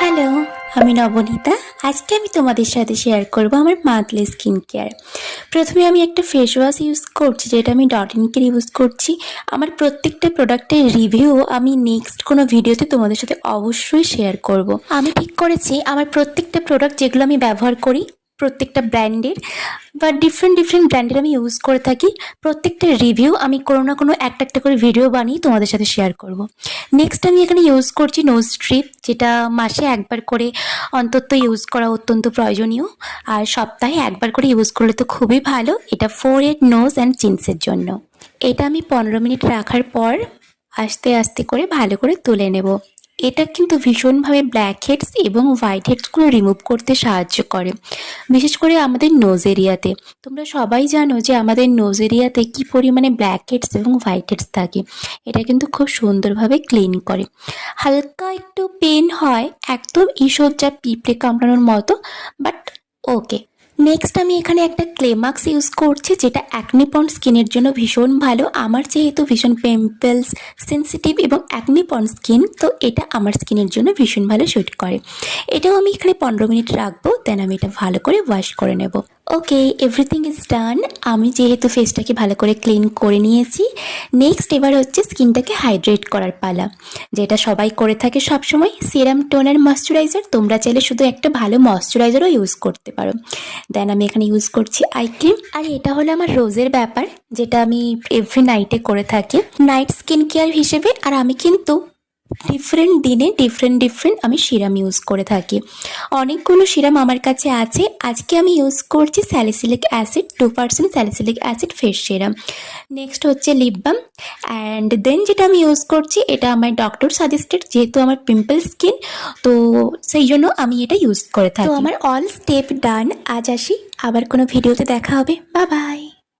Hello, আমি নবনীতা। আজকে আমি তোমাদের সাথে শেয়ার করব আমার মান্থলি স্কিন কেয়ার। প্রথমে আমি একটা ফেস ওয়াশ ইউজ করছি, যেটা আমি ডট&কির ইউজ করছি। আমার প্রত্যেকটা প্রোডাক্টের রিভিউ আমি নেক্সট কোনো ভিডিওতে তোমাদের সাথে অবশ্যই শেয়ার করব। আমি ঠিক করেছি আমার প্রত্যেকটা প্রোডাক্ট যেগুলো আমি ব্যবহার করি, প্রত্যেকটা ব্র্যান্ডের বা ডিফারেন্ট ব্র্যান্ডের আমি ইউজ করে থাকি, প্রত্যেকটা রিভিউ আমি কোনো না কোনো একটা করে ভিডিও বানিয়ে তোমাদের সাথে শেয়ার করব। নেক্সট আমি এখানে ইউজ করছি নোজ স্ট্রিপ, যেটা মাসে একবার করে অন্তত ইউজ করা অত্যন্ত প্রয়োজনীয়, আর সপ্তাহে একবার করে ইউজ করলে তো খুবই ভালো। এটা ফোরহেড, নোজ অ্যান্ড চিনসের জন্য। এটা আমি 15 মিনিট রাখার পর আস্তে আস্তে করে ভালো করে তুলে নেব। এটা কিন্তু ভীষণভাবে ব্ল্যাক হেডস এবং হোয়াইট হেডসগুলো রিমুভ করতে সাহায্য করে, বিশেষ করে আমাদের নোজ এরিয়াতে। তোমরা সবাই জানো যে আমাদের নোজ এরিয়াতে কী পরিমাণে ব্ল্যাক হেডস এবং হোয়াইট হেডস থাকে। এটা কিন্তু খুব সুন্দরভাবে ক্লিন করে। হালকা একটু পেন হয়, একদম ঈষৎ যা পিঁপড়ে কামড়ানোর মতো, বাট ওকে। নেক্সট আমি এখানে একটা ক্লে মাস্ক ইউজ করছি, যেটা অ্যাকনি প্রন স্কিনের জন্য ভীষণ ভালো। আমার যেহেতু ভীষণ পিম্পলস সেন্সিটিভ এবং অ্যাকনি প্রন স্কিন, তো এটা আমার স্কিনের জন্য ভীষণ ভালো স্যুট করে। এটাও আমি এখানে 15 মিনিট রাখবো, দেন আমি এটা ভালো করে ওয়াশ করে নেব। ওকে, এভরিথিং ইজ ডান। আমি যেহেতু ফেসটাকে ভালো করে ক্লিন করে নিয়েছি, নেক্সট এবার হচ্ছে স্কিনটাকে হাইড্রেট করার পালা, যেটা সবাই করে থাকে সবসময়। Serum, toner, moisturiser. তোমরা চাইলে শুধু একটা ভালো ময়শ্চারাইজারও ইউজ করতে পারো। দেন আমি এখানে ইউজ করছি আই ক্রিম, আর এটা হলো আমার রোজের ব্যাপার, যেটা আমি এভরি নাইটে করে থাকি নাইট স্কিন কেয়ার হিসেবে। আর আমি কিন্তু ডিফারেন্ট দিনে ডিফারেন্ট আমি সিরাম ইউজ করে থাকি। অনেকগুলো সিরাম আমার কাছে আছে। আজকে আমি ইউজ করছি salicylic acid, 2% salicylic acid face serum. Next হচ্ছে লিপ বাম, অ্যান্ড দেন যেটা আমি ইউজ করছি, এটা আমার ডক্টর সাজেস্টেড, যেহেতু আমার পিম্পল স্কিন, তো সেই জন্য আমি এটা ইউজ করে থাকি। তো আমার অল স্টেপ ডান। আজ আসি, আবার কোনো ভিডিওতে দেখা হবে। Bye bye.